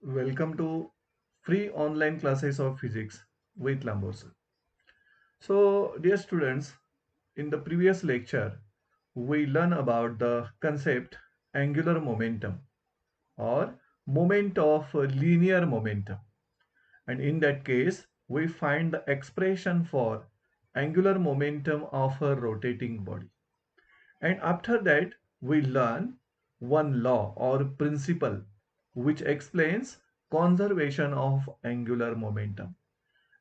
Welcome to free online classes of physics with Lamborghini. So, dear students, in the previous lecture, we learn about the concept angular momentum or moment of linear momentum. And in that case, we find the expression for angular momentum of a rotating body. And after that, we learn one law or principle which explains conservation of angular momentum.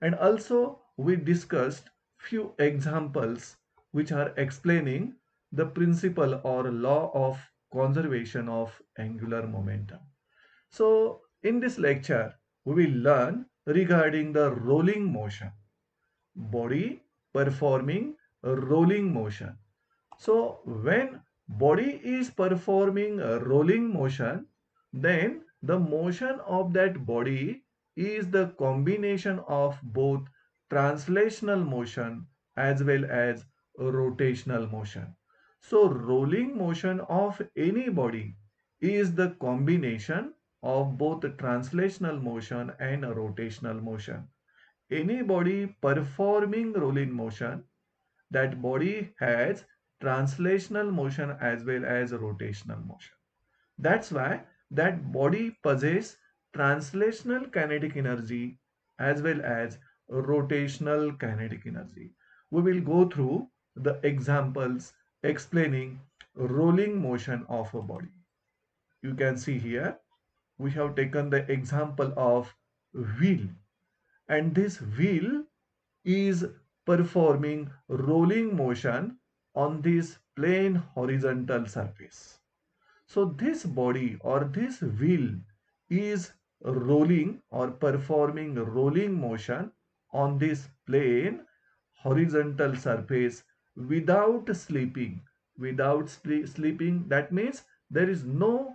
And also we discussed few examples which are explaining the principle or law of conservation of angular momentum. So in this lecture, we will learn regarding the rolling motion, body performing a rolling motion. So when body is performing a rolling motion, then the motion of that body is the combination of both translational motion as well as rotational motion. So rolling motion of any body is the combination of both translational motion and rotational motion. Any body performing rolling motion, that body has translational motion as well as rotational motion. That's why that body possesses translational kinetic energy as well as rotational kinetic energy. We will go through the examples explaining rolling motion of a body. You can see here we have taken the example of wheel, and this wheel is performing rolling motion on this plane horizontal surface. So this body or this wheel is rolling or performing rolling motion on this plane horizontal surface without sleeping. Without sleeping, that means there is no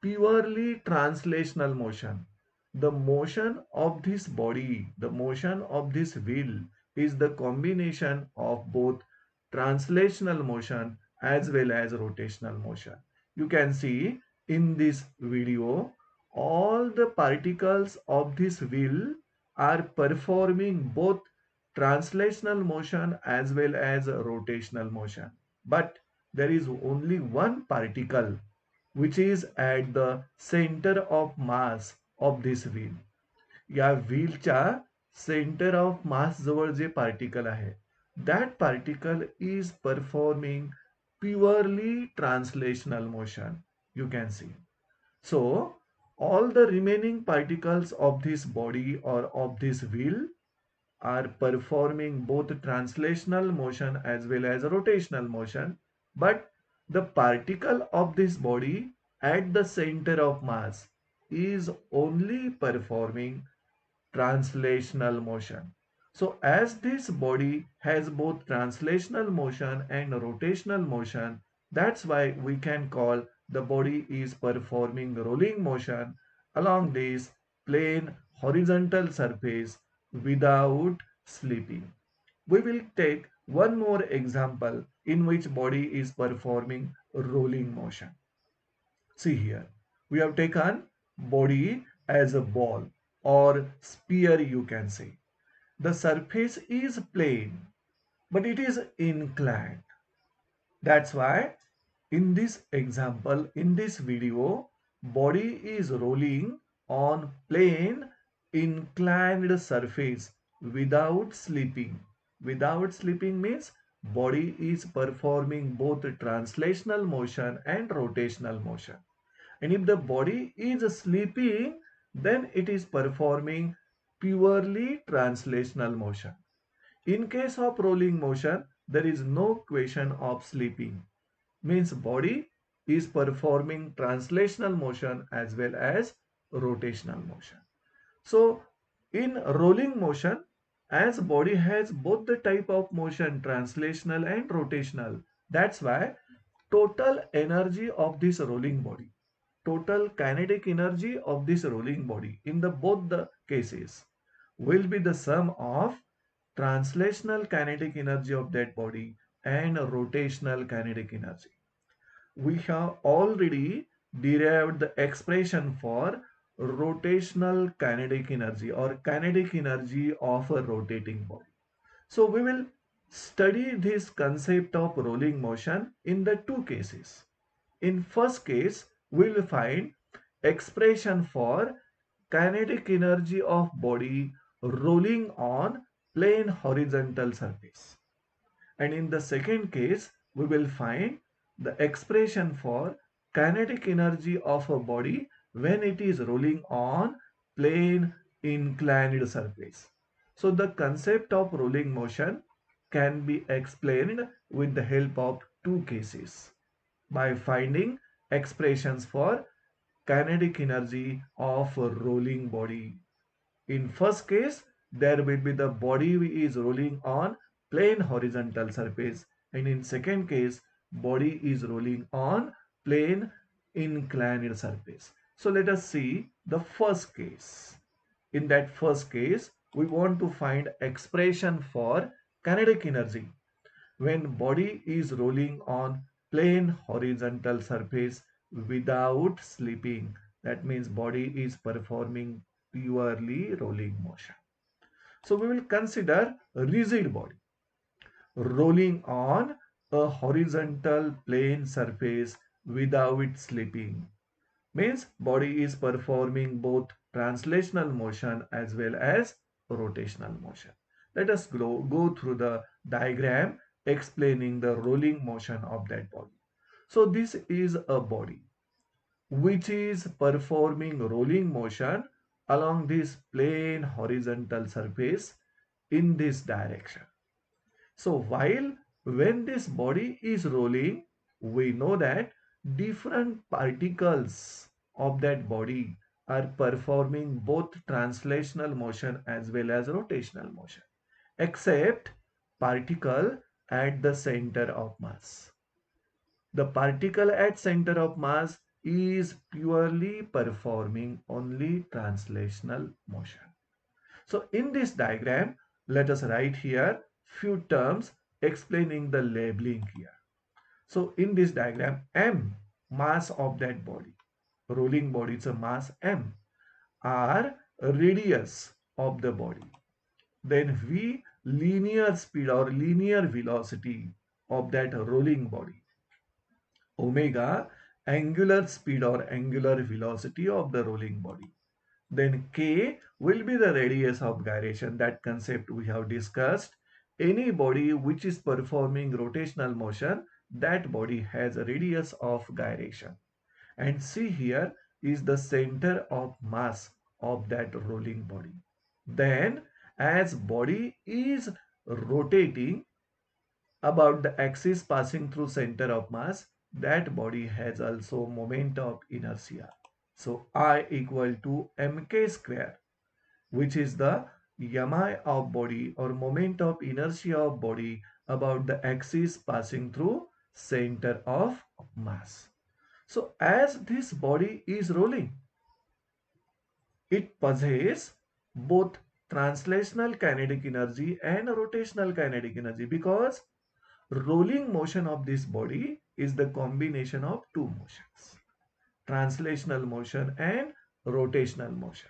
purely translational motion. The motion of this body, the motion of this wheel is the combination of both translational motion as well as rotational motion. You can see in this video all the particles of this wheel are performing both translational motion as well as rotational motion, but there is only one particle which is at the center of mass of this wheel. या व्हीलच्या centre of mass जवळ जे particle आहे, that particle is performing purely translational motion. You can see. So all the remaining particles of this body or of this wheel are performing both translational motion as well as rotational motion, but the particle of this body at the center of mass is only performing translational motion. So as this body has both translational motion and rotational motion, that's why we can call the body is performing rolling motion along this plane horizontal surface without sleeping. We will take one more example in which body is performing rolling motion. See here, we have taken body as a ball or sphere, you can say. The surface is plane, but it is inclined. That's why in this example, in this video, body is rolling on plane inclined surface without sleeping. Without sleeping means body is performing both translational motion and rotational motion. And if the body is sleeping, then it is performing purely translational motion. In case of rolling motion, there is no question of sleeping. Means body is performing translational motion as well as rotational motion. So in rolling motion, as body has both the type of motion, translational and rotational, that's why total energy of this rolling body, total kinetic energy of this rolling body in the both the cases will be the sum of translational kinetic energy of that body and rotational kinetic energy. We have already derived the expression for rotational kinetic energy or kinetic energy of a rotating body. So we will study this concept of rolling motion in the two cases. In first case, we will find expression for kinetic energy of body rolling on plane horizontal surface. And in the second case, we will find the expression for kinetic energy of a body when it is rolling on plane inclined surface. So the concept of rolling motion can be explained with the help of two cases by finding expressions for kinetic energy of a rolling body. In first case, there will be the body is rolling on plane horizontal surface, and in second case, body is rolling on plane inclined surface. So let us see the first case. In that first case, we want to find expression for kinetic energy when body is rolling on plane horizontal surface without slipping. That means body is performing purely rolling motion. So we will consider rigid body rolling on a horizontal plane surface without slipping. Means body is performing both translational motion as well as rotational motion. Let us go through the diagram explaining the rolling motion of that body. So this is a body which is performing rolling motion along this plane horizontal surface in this direction. So while when this body is rolling, we know that different particles of that body are performing both translational motion as well as rotational motion, except particle at the center of mass. The particle at center of mass is purely performing only translational motion. So in this diagram, let us write here few terms explaining the labeling here. So in this diagram, M, mass of that body, rolling body is a mass M, R, radius of the body. Then V, linear speed or linear velocity of that rolling body. Omega, angular speed or angular velocity of the rolling body. Then K will be the radius of gyration. That concept we have discussed. Any body which is performing rotational motion, that body has a radius of gyration. And C here is the center of mass of that rolling body. Then as body is rotating about the axis passing through center of mass, that body has also moment of inertia. So I equal to mk square, which is the mi of body or moment of inertia of body about the axis passing through center of mass. So as this body is rolling, it possesses both translational kinetic energy and rotational kinetic energy because rolling motion of this body is the combination of two motions, translational motion and rotational motion.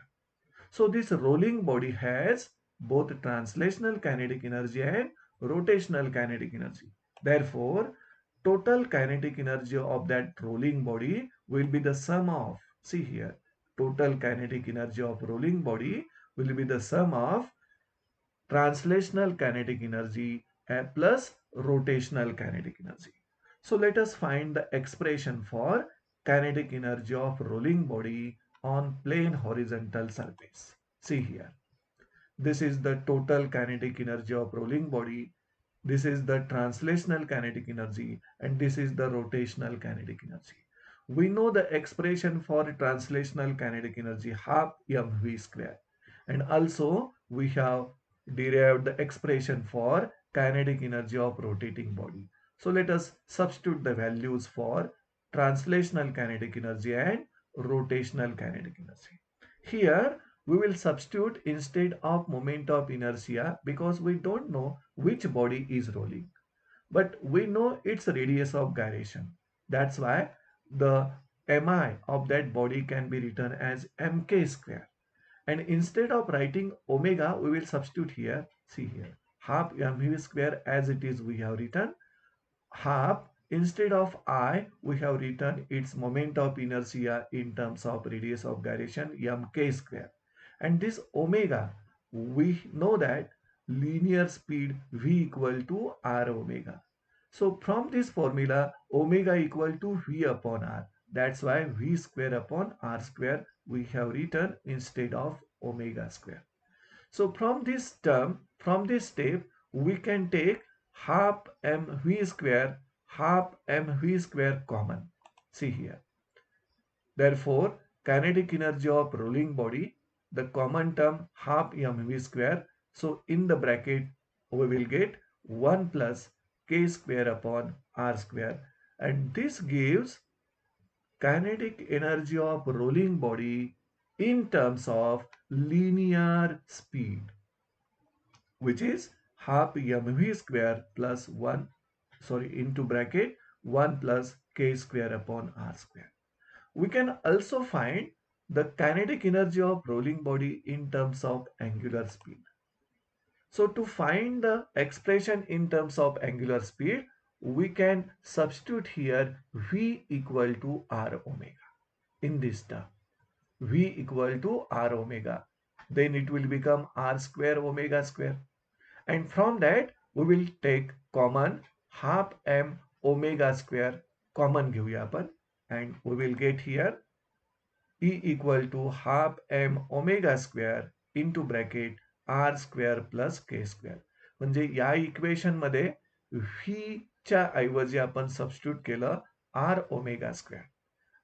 So this rolling body has both translational kinetic energy and rotational kinetic energy. Therefore, total kinetic energy of that rolling body will be the sum of, see here, total kinetic energy of rolling body will be the sum of translational kinetic energy plus rotational kinetic energy. So let us find the expression for kinetic energy of rolling body on plane horizontal surface. See here. This is the total kinetic energy of rolling body. This is the translational kinetic energy and this is the rotational kinetic energy. We know the expression for translational kinetic energy half mv square, and also we have derived the expression for kinetic energy of rotating body. So let us substitute the values for translational kinetic energy and rotational kinetic energy. Here we will substitute instead of moment of inertia because we don't know which body is rolling, but we know its radius of gyration. That's why the mi of that body can be written as mk square. And instead of writing omega, we will substitute here. See here, half mv square as it is we have written. Half, instead of I, we have written its moment of inertia in terms of radius of gyration mk square. And this omega, we know that linear speed v equal to r omega. So from this formula, omega equal to v upon r. That's why v square upon r square we have written instead of omega square. So from this term, from this step, we can take half mv square, half mv square common. See here. Therefore, kinetic energy of rolling body, the common term half mv square. So in the bracket, we will get 1 plus k square upon r square. And this gives kinetic energy of rolling body in terms of linear speed, which is half mv square plus 1, sorry, into bracket 1 plus k square upon r square. We can also find the kinetic energy of rolling body in terms of angular speed. So to find the expression in terms of angular speed, we can substitute here v equal to r omega in this term. V equal to r omega. Then it will become r square omega square. And from that, we will take common half m omega square common घेऊया आपण, and we will get here E equal to half m omega square into bracket r square plus k square. म्हणजे या equation मध्ये v च्या ऐवजी आपण substitute केलं r omega square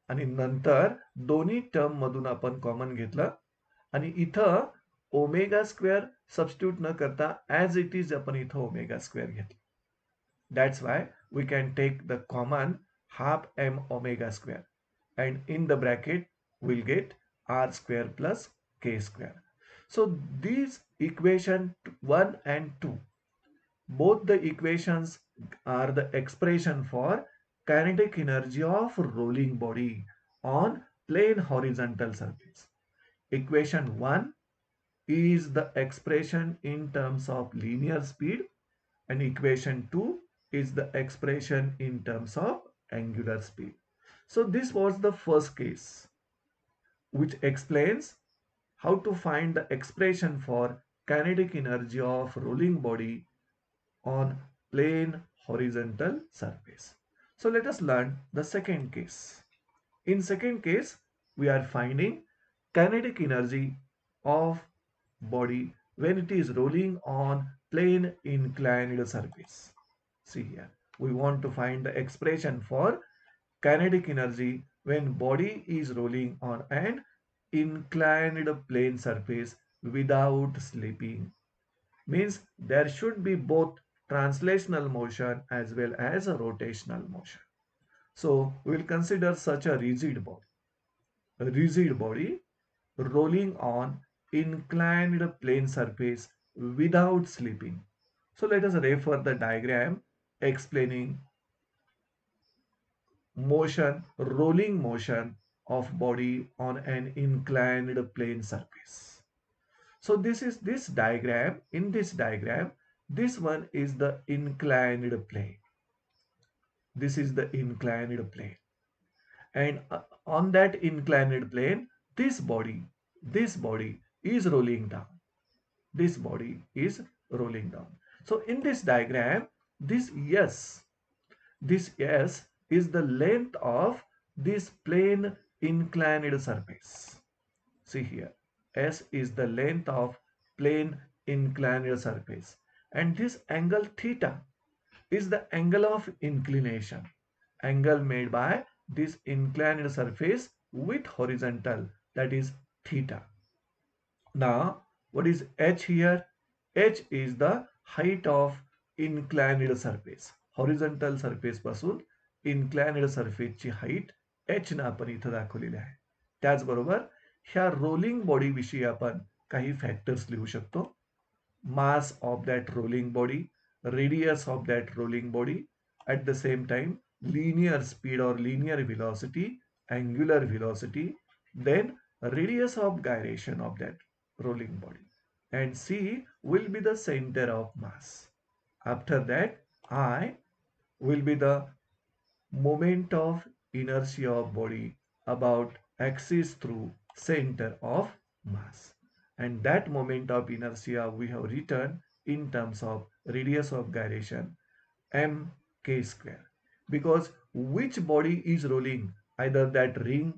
आणि नंतर दोन्ही टर्म मधून आपण कॉमन घेतलं आणि इथं ओमेगा स्क्वेअर सबस्टिट्यूट न करता ऍज इट इज आपण इथं ओमेगा स्क्वेअर घेतलं. That's why we can take the common half m omega square, and in the bracket we'll get r square plus k square. So these equation 1 and 2, both the equations are the expression for kinetic energy of rolling body on plane horizontal surface. Equation 1 is the expression in terms of linear speed, and equation 2 is the expression in terms of angular speed. So this was the first case which explains how to find the expression for kinetic energy of rolling body on plane horizontal surface. So let us learn the second case. In second case, we are finding kinetic energy of body when it is rolling on plane inclined surface. See here, we want to find the expression for kinetic energy when body is rolling on an inclined plane surface without slipping. Means there should be both translational motion as well as a rotational motion. So we will consider such a rigid body. A rigid body rolling on inclined plane surface without slipping. So let us refer the diagram explaining motion, rolling motion of body on an inclined plane surface. So this is this diagram. In this diagram, this one is the inclined plane. This is the inclined plane. And on that inclined plane, this body is rolling down. This body is rolling down. So in this diagram, this S is the length of this plane inclined surface. See here, S is the length of plane inclined surface, and this angle theta is the angle of inclination, angle made by this inclined surface with horizontal, that is theta. Now what is h here? H is the height of inclined surface. Horizontal surface पासून inclined surface ची height h ना आपण इथं दाखवलेली आहे. त्याचबरोबर ह्या rolling body विषयी आपण काही फॅक्टर्स लिहू शकतो. Mass of that rolling body, radius of that rolling body, at the same time linear speed or linear velocity, angular velocity, then radius of gyration of that rolling body, and C will be the center of mass. After that, I will be the moment of inertia of body about axis through center of mass. And that moment of inertia we have written in terms of radius of gyration mk square, because which body is rolling, either that ring,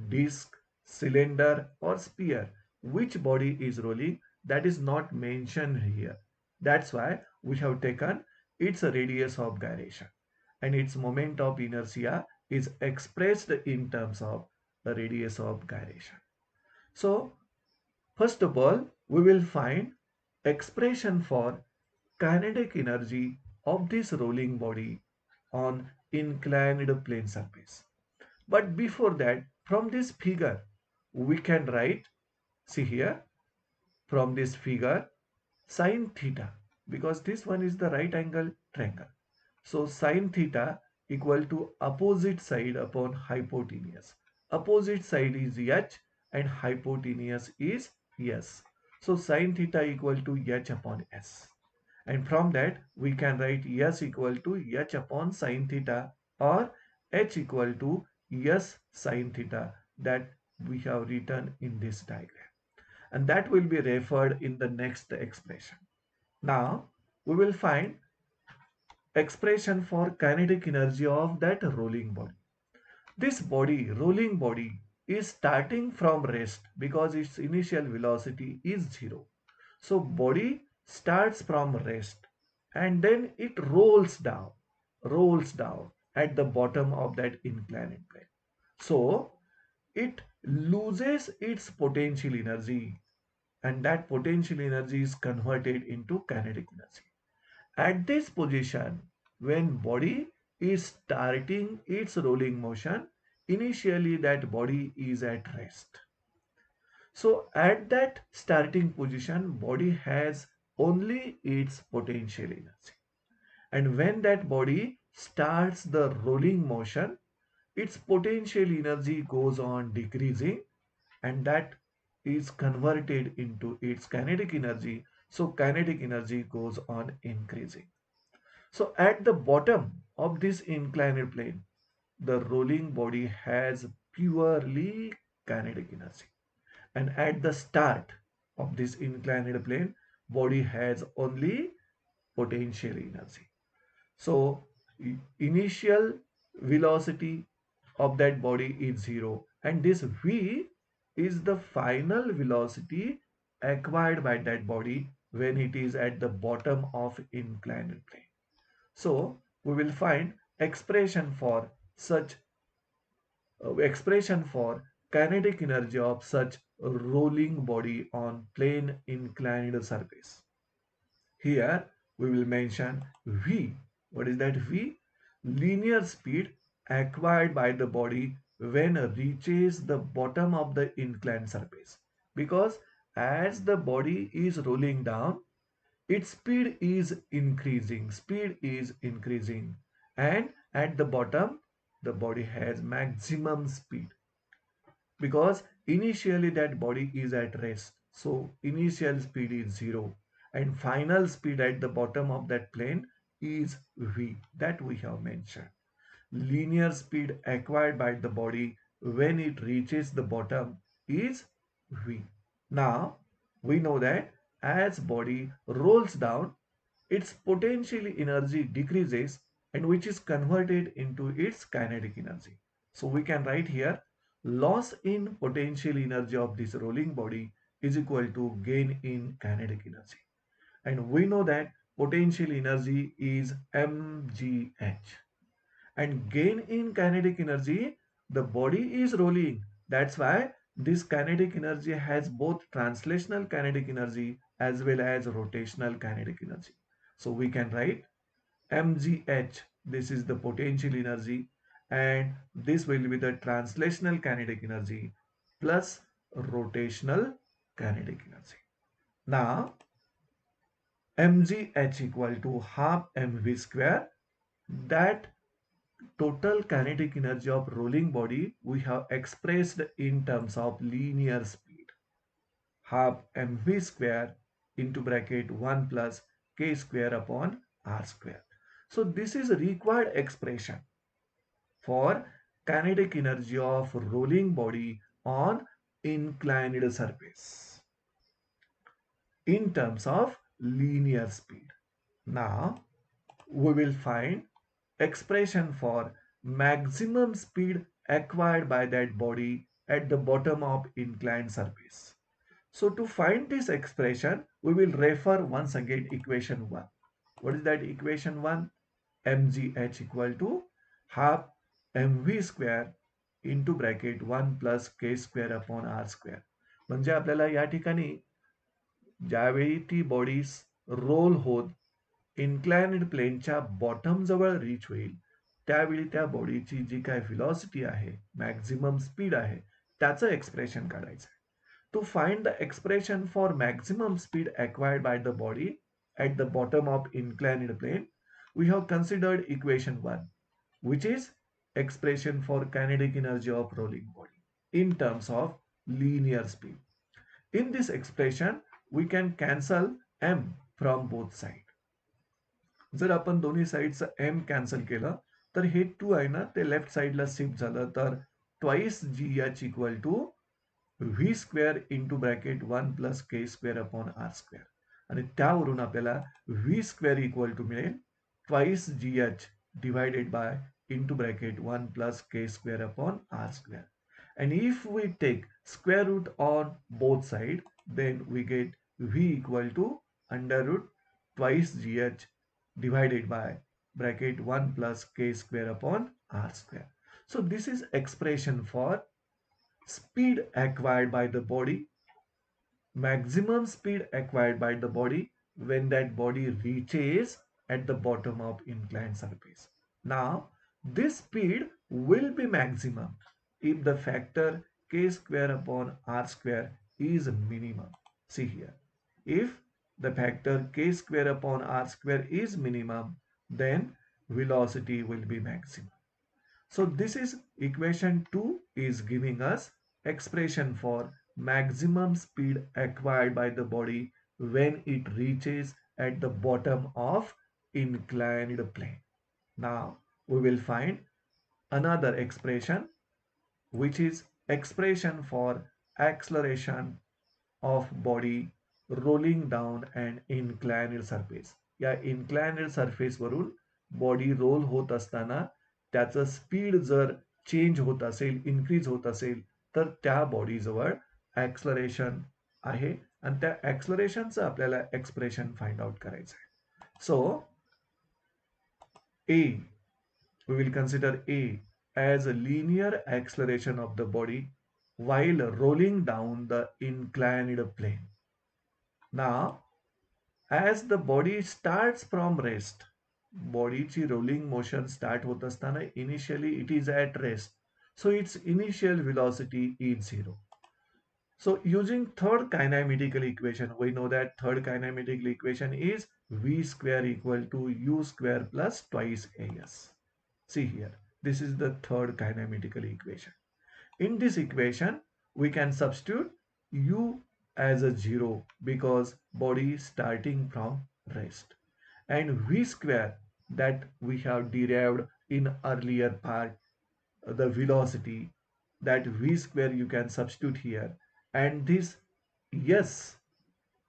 disc, cylinder or sphere, which body is rolling, that is not mentioned here. That's why we have taken its radius of gyration, and its moment of inertia is expressed in terms of the radius of gyration. So first of all, we will find expression for kinetic energy of this rolling body on inclined plane surface. But before that, from this figure, we can write, see here, from this figure, sine theta, because this one is the right angle triangle. So sine theta equal to opposite side upon hypotenuse. Opposite side is h and hypotenuse is s. So sine theta equal to h upon s. And from that we can write s equal to h upon sine theta, or h equal to s sine theta, that we have written in this diagram. And that will be referred in the next expression. Now we will find expression for kinetic energy of that rolling body. This body, rolling body, is starting from rest because its initial velocity is 0. So body starts from rest and then it rolls down at the bottom of that inclined plane. So it loses its potential energy, and that potential energy is converted into kinetic energy. At this position, when body is starting its rolling motion, initially that body is at rest. So at that starting position, body has only its potential energy. And when that body starts the rolling motion, its potential energy goes on decreasing, and that is converted into its kinetic energy. So kinetic energy goes on increasing. So at the bottom of this inclined plane, the rolling body has purely kinetic energy. And at the start of this inclined plane, body has only potential energy. So initial velocity of that body is 0, and this v is the final velocity acquired by that body when it is at the bottom of inclined plane. So we will find expression for kinetic energy of such a rolling body on plane inclined surface. Here we will mention v. What is that v? Linear speed acquired by the body when it reaches the bottom of the inclined surface. Because as the body is rolling down, its speed is increasing, and at the bottom the body has maximum speed, because initially that body is at rest, so initial speed is 0, and final speed at the bottom of that plane is v, that we have mentioned. Linear speed acquired by the body when it reaches the bottom is v. Now we know that as body rolls down, its potential energy decreases, and which is converted into its kinetic energy. So we can write here, loss in potential energy of this rolling body is equal to gain in kinetic energy. And we know that potential energy is mgh, and gain in kinetic energy, the body is rolling. That's why this kinetic energy has both translational kinetic energy as well as rotational kinetic energy. So we can write mgh, this is the potential energy, and this will be the translational kinetic energy plus rotational kinetic energy. Now mgh equal to half mv square, that total kinetic energy of rolling body we have expressed in terms of linear speed, half mv square into bracket 1 plus k square upon r square. So this is a required expression for kinetic energy of rolling body on inclined surface in terms of linear speed. Now we will find expression for maximum speed acquired by that body at the bottom of inclined surface. So to find this expression, we will refer once again equation 1. What is that equation 1? mgh equal to half mv square into bracket 1 plus k square upon r square. म्हणजे आपल्याला या ठिकाणी ज्यावेळी ती bodies role होत inclined प्लेनच्या bottom जवळ reach होईल त्यावेळी त्या बॉडीची जी काय व्हिलॉसिटी आहे मॅक्झिमम स्पीड आहे त्याचं एक्सप्रेशन काढायचं आहे. To find the expression for maximum speed acquired by the body at the bottom of inclined plane, we have considered equation 1, which is expression for kinetic energy of rolling body in terms of linear speed. In this expression, we can cancel m from both sides. जर आपण दोन्ही साईडचं m cancel केलं तर हे 2 आहे ना ते left साईडला shift झालं तर twice g h equal to v square into bracket 1 plus k square upon r square आणि त्यावरून आपल्याला व्ही स्क्वेअर इक्वल टू मिळेल twice g h divided by into bracket 1 plus k square upon r square. And if we take square root on both sides, then we get v equal to under root twice gh divided by bracket 1 plus k square upon r square. So this is expression for speed acquired by the body, maximum speed acquired by the body when that body reaches at the bottom of inclined surface. Now, this speed will be maximum if the factor k square upon r square is minimum. See here, if the factor k square upon r square is minimum, then velocity will be maximum. So this is equation 2 is giving us expression for maximum speed acquired by the body when it reaches at the bottom of inclined plane. Now we will find another expression which is expression for acceleration of body rolling down an inclined surface. या inclined surface वरून body roll होत असताना त्याचं speed जर change होत असेल increase होत असेल तर त्या बॉडीजवळ ॲक्सलरेशन आहे आणि त्या ॲक्सलरेशनचं आपल्याला एक्सप्रेशन फाइंड आउट करायचं आहे. सो ए we will consider A as a linear acceleration of the body while rolling down the inclined plane. Now, as the body starts from rest, bodyची rolling motion start होत असताना initially it is at rest. So its initial velocity is 0. So using third kinematical equation, we know that third kinematical equation is v square equal to u square plus twice as. See here, this is the third kinematical equation. In this equation, we can substitute u as a 0 because body is starting from rest. And v square that we have derived in earlier part, the velocity, that v square you can substitute here. And this yes,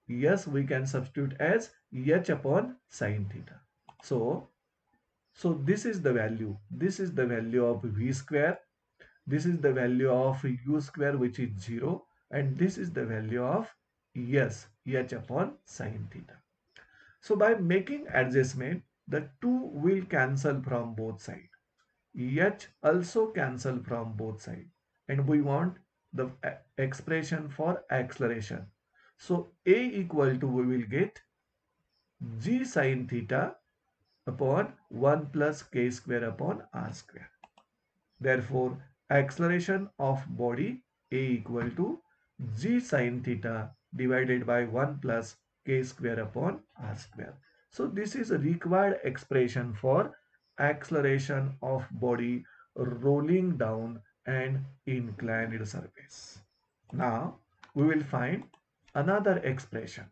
yes we can substitute as h upon sine theta. So this is the value. This is the value of v square. This is the value of u square which is 0. And this is the value of yes, h upon sine theta. So by making adjustment, the 2 will cancel from both sides. H also cancel from both sides. And we want the expression for acceleration. So A equal to we will get g sine theta upon 1 plus k square upon r square. Therefore, acceleration of body A equal to g sine theta divided by 1 plus k square upon r square. So this is a required expression for acceleration of body rolling down an inclined surface. Now we will find another expression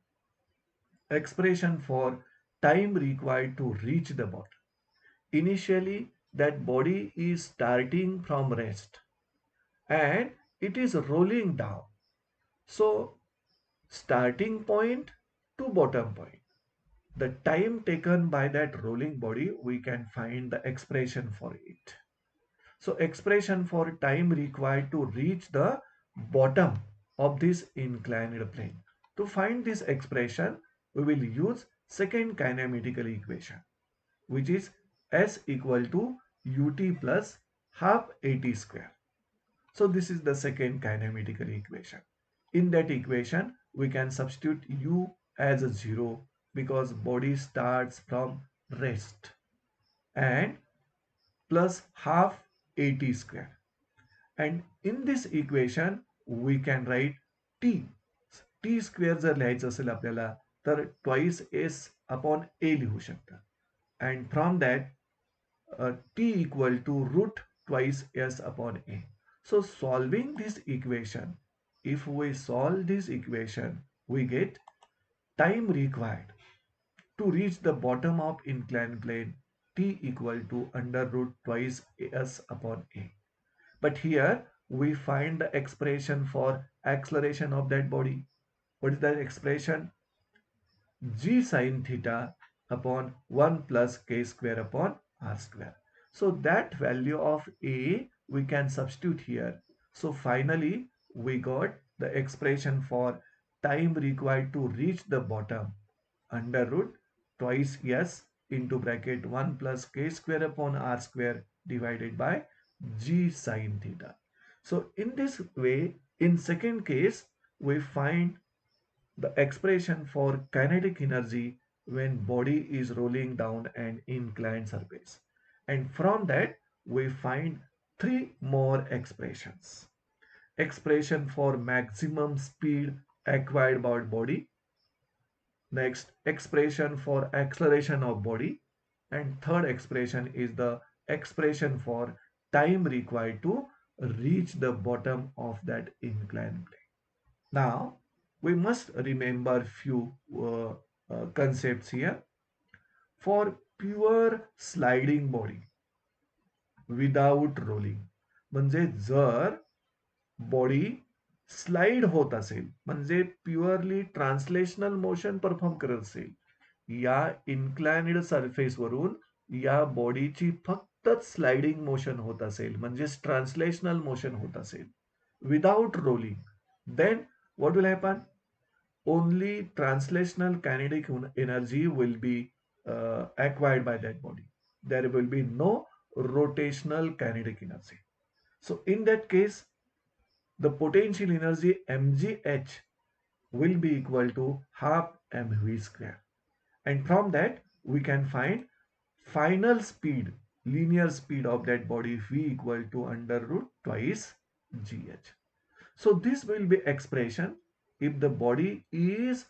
for time required to reach the bottom. Initially, that body is starting from rest and it is rolling down. So, starting point to bottom point. The time taken by that rolling body, we can find the expression for it. So, expression for time required to reach the bottom of this inclined plane. To find this expression, we will use second kinematical equation, which is S equal to ut plus half at square. So this is the second kinematical equation. In that equation, we can substitute u as a 0 because body starts from rest, and plus half at square. And in this equation, we can write t. t square जर लिहायचं असेल आपल्याला तर twice s upon a लिहू शकता. And from that, t equal to root twice s upon a. So solving this equation, if we solve this equation, we get time required to reach the bottom of inclined plane t equal to under root twice s upon a. But here we find the expression for acceleration of that body. What is that expression? G sin theta upon 1 plus k square upon r square. So that value of a we can substitute here. So finally we got the expression for time required to reach the bottom under root twice s into bracket 1 plus k square upon r square divided by g sin theta. So in this way, in second case, we find the expression for kinetic energy when body is rolling down an inclined surface. And from that, we find three more expressions. Expression for maximum speed acquired by body. Next, expression for acceleration of body. And third expression is the expression for time required to reach the bottom of that inclined plane. Now, we must remember few concepts here. For pure sliding body without rolling, म्हणजे जर body slide होत असेल, म्हणजे purely translational motion perform करत असेल या inclined surface वरून या बॉडीची फक्तच स्लाइडिंग मोशन होत असेल, म्हणजेच ट्रान्सलेशनल मोशन होत असेल without rolling, then what will happen? Only translational kinetic energy will be acquired by that body. There will be no rotational kinetic energy. So in that case, the potential energy mgh will be equal to half mv square. And from that, we can find final speed, linear speed of that body v equal to under root twice gh. So this will be expression if the body is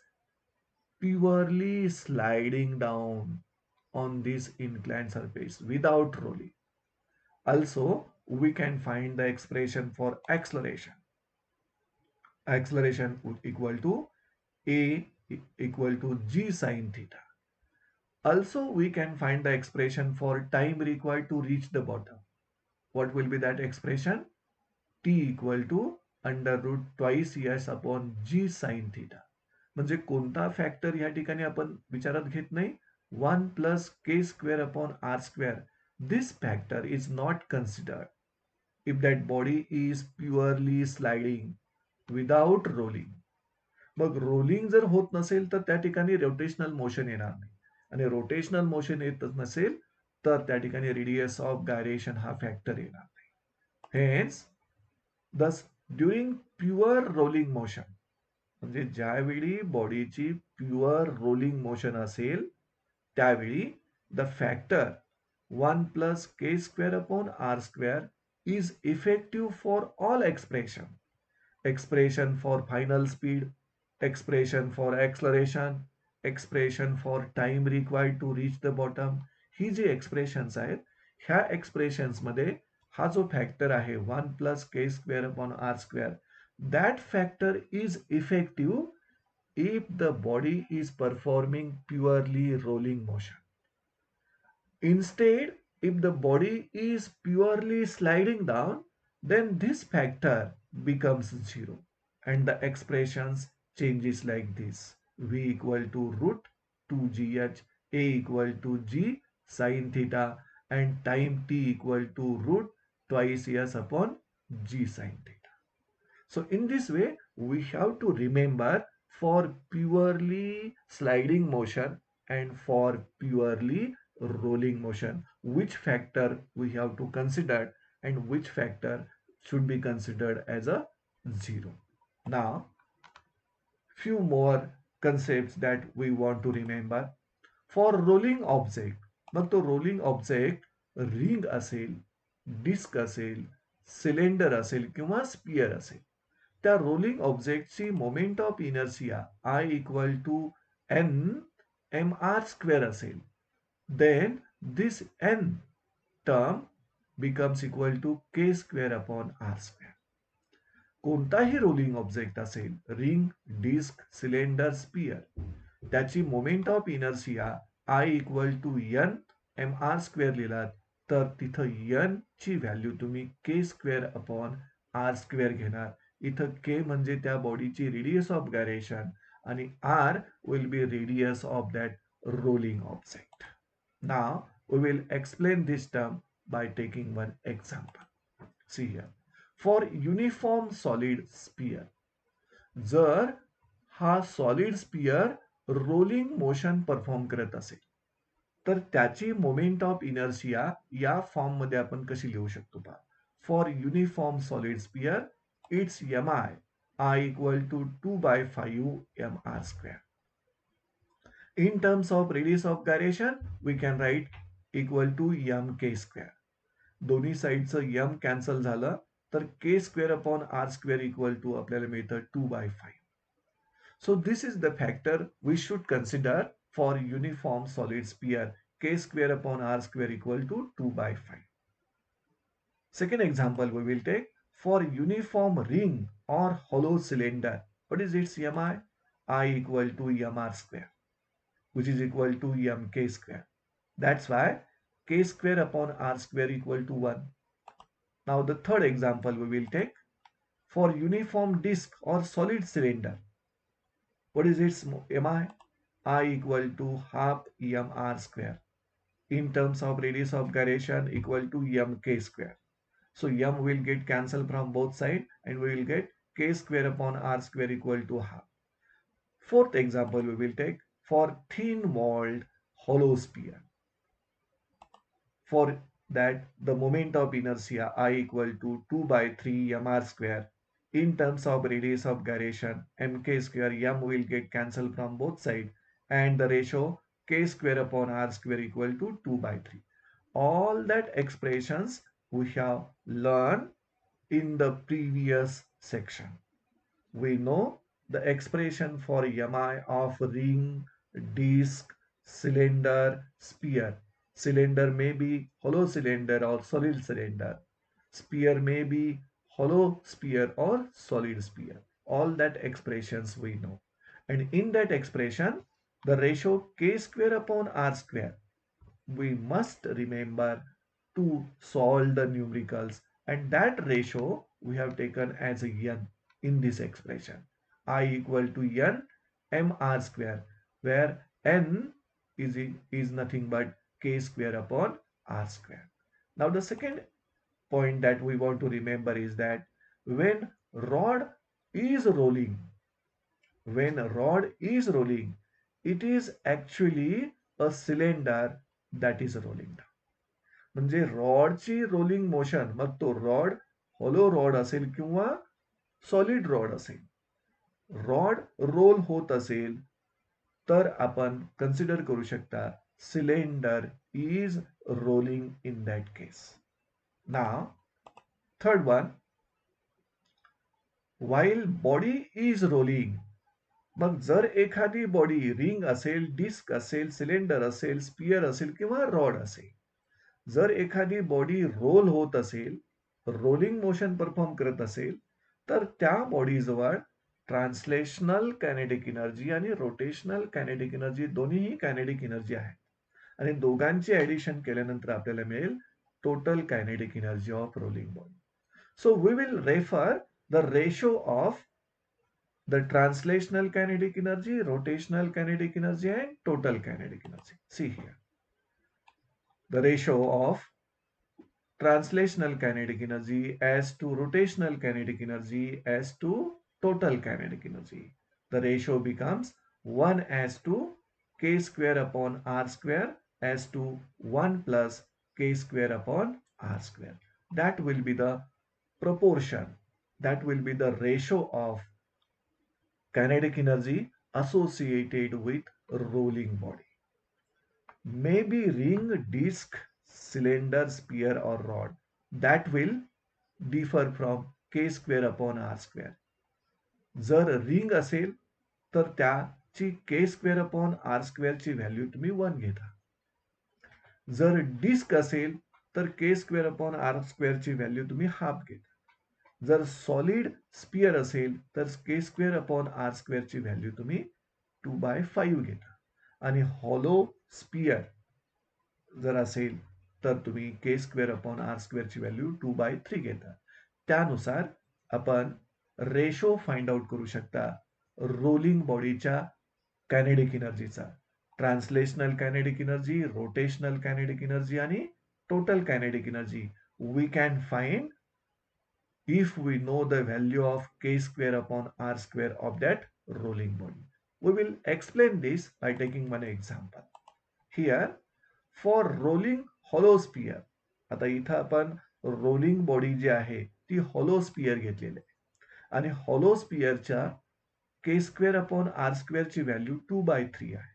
purely sliding down on this inclined surface without rolling. Also, we can find the expression for acceleration. Acceleration would equal to a equal to g sin theta. Also, we can find the expression for time required to reach the bottom. What will be that expression? T equal to under root twice s upon g sin theta. म्हणजे कोणता factor या ठिकाणी आपण विचारात घेत नाही, 1 plus k square upon r square. This factor is not considered if that body is purely sliding without rolling. Mug rolling जर होत नसेल तर त्या ठिकाणी रोटेशनल मोशन येणार नाही, आणि रोटेशनल मोशन येत नसेल तर त्या ठिकाणी रेडियस ऑफ गायरेशन हा फॅक्टर येणार नाही. Hence thus during pure rolling motion, म्हणजे ज्यावेळी बॉडीची प्युअर रोलिंग मोशन असेल त्यावेळी the factor 1 plus k square upon r square is effective for all expression for final speed, expression for acceleration, expression for time required to reach the bottom, ही जी expressions आहेत, ह्या एक्सप्रेशन्समध्ये हा जो factor आहे 1 plus k square upon r square, that factor is effective if the body is performing purely rolling motion. Instead, if the body is purely sliding down, then this factor becomes 0 and the expressions changes like this: v equal to root 2gh, a equal to g sine theta, and time t equal to root twice s upon g sine theta. So in this way, we have to remember for purely sliding motion and for purely rolling motion, which factor we have to consider and which factor should be considered as a 0. Now, few more concepts that we want to remember. For rolling object, मग तो rolling object ring असेल, disc असेल, cylinder असेल किंवा sphere असेल, त्या rolling ऑब्जेक्टची moment of inertia I equal to n m are square असेल, then this n term becomes equal to k square upon r square. कोणताही रोलिंग ऑब्जेक्ट असेल, रिंग, डिस्क, सिलेंडर, स्पियर, त्याची moment of inertia I equal to n m are square लिहिलात तर तिथं N ची value तुम्ही k square upon r square घेणार. इथं के म्हणजे त्या बॉडीची रेडियस ऑफ गायरेशन आणि r will be radius of that rolling object. Now we will explain this term by taking one example. See here. For uniform solid sphere, जर हा solid sphere rolling motion perform करत असेल तर त्याची moment of inertia या form मध्ये आपण कशी लिहू शकतो पहा. For uniform solid sphere its M I equal to 2/5 M are square. In terms of radius of gyration, we can write equal to mk square. दोन्ही साईडचं m कॅन्सल झालं तर k square upon r square equal to आपल्याला मिळतं 2/5. So this is the factor we should consider for uniform solid sphere, k square upon r square equal to 2/5. Second example we will take for uniform ring or hollow cylinder. What is its mi? I equal to mr square, which is equal to mk square. That's why k square upon r square equal to 1. Now the third example we will take for uniform disc or solid cylinder. What is its mi? I equal to half mr square. In terms of radius of gyration equal to mk square. So m will get cancelled from both sides and we will get k square upon r square equal to half. Fourth example we will take for thin walled hollow sphere. For that the moment of inertia I equal to 2/3 mr square. In terms of radius of gyration mk square, m will get cancelled from both sides and the ratio k square upon r square equal to 2/3. All that expressions we have learned in the previous section. We know the expression for mi of ring, disc, cylinder, sphere. Cylinder may be hollow cylinder or solid cylinder. Sphere may be hollow sphere or solid sphere. All that expressions we know. And in that expression, the ratio k square upon r square, we must remember to solve the numericals, and that ratio we have taken as a n in this expression. I equal to n mr square, where n is nothing but k square upon r square. Now the second point that we want to remember is that when rod is rolling, when rod is rolling, it is actually a cylinder that is rolling down. म्हणजे रॉडची rolling motion, मग तो rod hollow rod असेल किंवा solid rod असेल, rod role होत असेल तर आपण consider करू शकता cylinder is rolling in that case. Now third one, while body is rolling, मग जर एखादी बॉडी रिंग असेल, डिस्क असेल, सिलेंडर असेल, स्पियर असेल किंवा रॉड असेल, जर एखादी बॉडी रोल होत असेल, रोलिंग मोशन परफॉर्म करत असेल, तर त्या बॉडीजवळ ट्रान्सलेशनल कायनेटिक एनर्जी आणि रोटेशनल कायनेटिक एनर्जी दोन्हीही कायनेटिक एनर्जी आहे. आणि दोघांची ऍडिशन केल्यानंतर आपल्याला मिळेल total kinetic energy of rolling body. So we will refer the ratio of the translational kinetic energy, rotational kinetic energy, and total kinetic energy. See here, the ratio of translational kinetic energy as to rotational kinetic energy as to total kinetic energy. The ratio becomes 1 as to k square upon r square as to 1 plus k square upon r square. That will be the proportion, that will be the ratio of kinetic energy associated with rolling body. Maybe ring, disc, cylinder, sphere or rod, that will differ from k square upon r square. जर ring असेल तर त्याची k square upon r स्क्वेअरची value तुम्ही 1 घेता. जर disc असेल तर k स्क्वेअर अपॉन r स्क्वेअरची व्हॅल्यू तुम्ही हाफ घेता. जर सॉलिड स्पियर असेल तर के स्क्वेअर अपॉन आर स्क्वेअरची व्हॅल्यू तुम्ही 2/5 घेता. आणि हॉलो स्पियर जर असेल तर तुम्ही के स्क्वेअर अपॉन आर स्क्वेअरची व्हॅल्यू 2/3 घेता. त्यानुसार आपण रेशो फाइंड आउट करू शकता रोलिंग बॉडीच्या कायनेटिक एनर्जीचा. Translational kinetic energy, rotational kinetic energy आणि total kinetic energy we can find if we know the value of k square upon r square of that rolling body. We will explain this by taking one example. Here, for rolling hollow sphere, आता इथं आपण rolling body जी आहे ती hollow spear घेतलेली आहे आणि hollow स्पियरच्या k square upon r स्क्वेअरची व्हॅल्यू 2/3 आहे.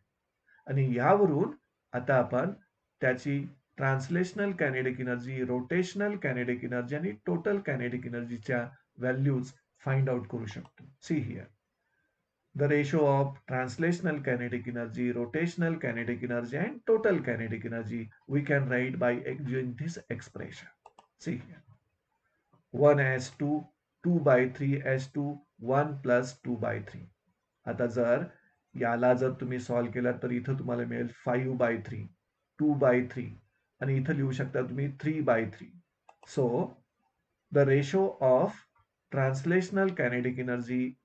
आणि यावरून आता आपण त्याची translational kinetic energy, rotational kinetic energy आणि टोटल कायनेटिक एनर्जीच्या व्हॅल्यूज फाइंड आउट करू शकतो. See here the ratio of translational kinetic energy, rotational kinetic energy, and total kinetic energy we can write by using this expression. See here, 1 as 2, 2/3 as 2, 1 plus 2/3. आता जर याला जर तुम्ही solve केला तर इथं तुम्हाला मिळेल 5/3, 2/3 आणि इथं लिहू शकता तुम्ही 3/3. So the ratio of translational kinetic energy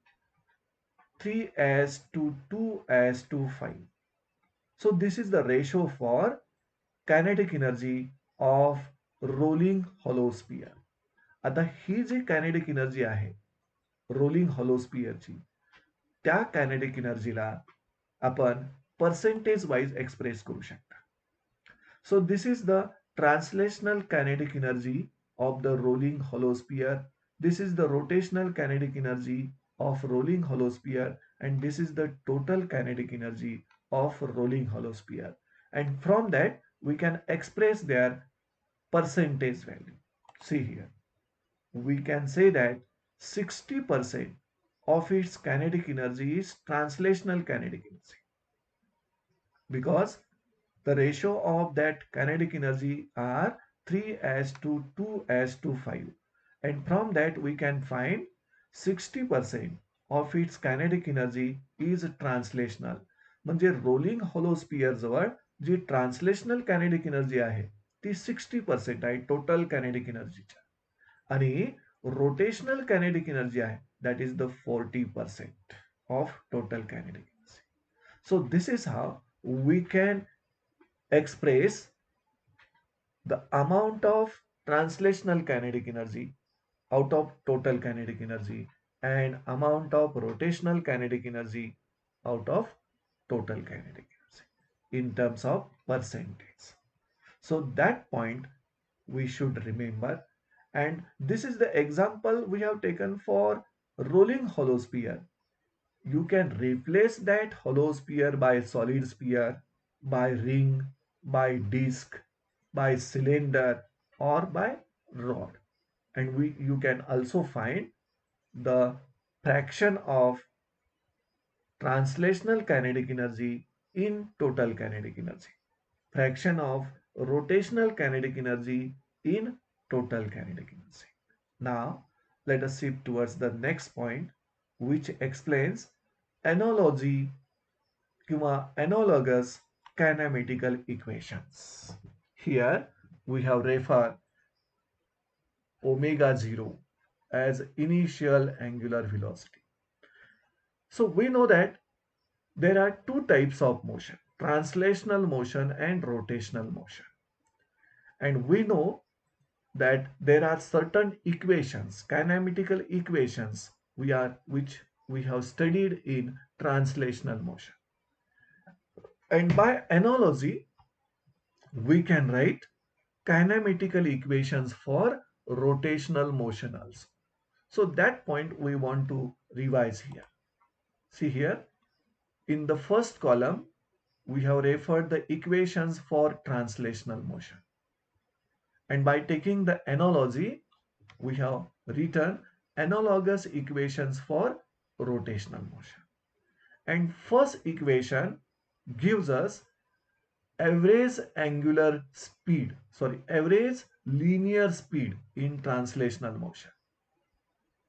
3 as to 2 as to 5. So this is the ratio for kinetic energy of rolling hollow sphere. आता ही जी कायनेटिक एनर्जी आहे रोलिंग हॉलो स्पियरची, त्या कायनेटिक एनर्जीला आपण पर्सेंटेज वाइज एक्सप्रेस करू शकता. So this is the translational kinetic energy of the rolling hollow sphere. This is the rotational kinetic energy of rolling hollow sphere, and this is the total kinetic energy of rolling hollow sphere. And from that we can express their percentage value. See here, we can say that 60% of its kinetic energy is translational kinetic energy, because the ratio of that kinetic energy are 3 as to 2 as to 5, and from that we can find 60% of its kinetic energy is translational. म्हणजे rolling hollow spear जवळ जी translational kinetic energy आहे ती 60% आहे total kinetic एनर्जीच्या, आणि rotational kinetic energy आहे that is the 40% of total kinetic energy. So this is how we can express the amount of translational kinetic energy out of total kinetic energy and amount of rotational kinetic energy out of total kinetic energy in terms of percentage. So that point we should remember, and this is the example we have taken for rolling hollow sphere. You can replace that hollow sphere by solid sphere, by ring, by disc, by cylinder, or by rod. And you can also find the fraction of translational kinetic energy in total kinetic energy. Fraction of rotational kinetic energy in total kinetic energy. Now, let us shift towards the next point, which explains analogy किंवा analogous kinematical equations. Here we have referred omega 0 as initial angular velocity. So we know that there are two types of motion, translational motion and rotational motion. And we know that there are certain equations, kinematical equations which we have studied in translational motion. And by analogy, we can write kinematical equations for rotational motion also. So that point we want to revise here. See here, in the first column, we have referred the equations for translational motion. And by taking the analogy, we have written analogous equations for rotational motion. And first equation gives us average linear speed in translational motion.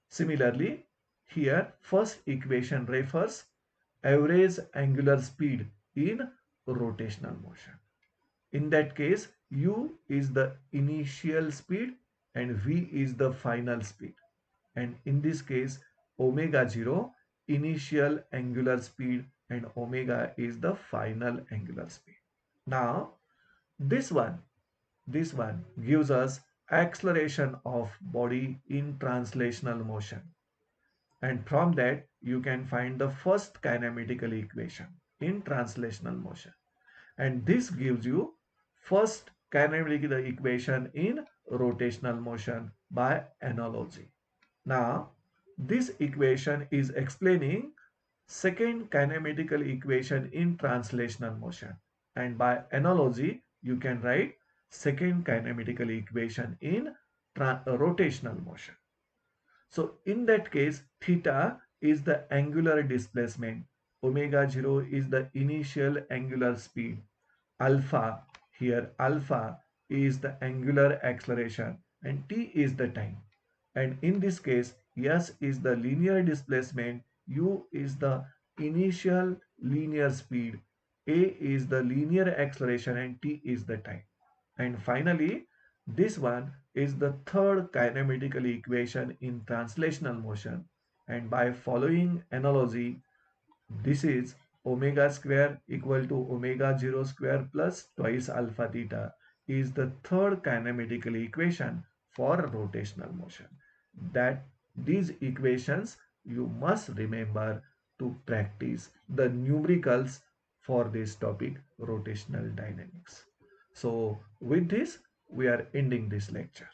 Similarly, here first equation refers average angular speed in rotational motion. In that case, u is the initial speed and v is the final speed. And in this case, omega 0 initial angular speed and omega is the final angular speed. Now, this one this one gives us acceleration of body in translational motion. And from that, you can find the first kinematical equation in translational motion. And this gives you first kinematical equation in rotational motion by analogy. Now, this equation is explaining second kinematical equation in translational motion. And by analogy, you can write second kinematical equation in rotational motion. So in that case, theta is the angular displacement, omega 0 is the initial angular speed, alpha is the angular acceleration, and t is the time. And in this case, s is the linear displacement, u is the initial linear speed, a is the linear acceleration, and t is the time. And finally, this one is the third kinematical equation in translational motion. And by following analogy, this is omega square equal to omega 0 square plus twice alpha theta is the third kinematical equation for rotational motion. That these equations you must remember to practice the numericals for this topic, rotational dynamics. So with this, we are ending this lecture.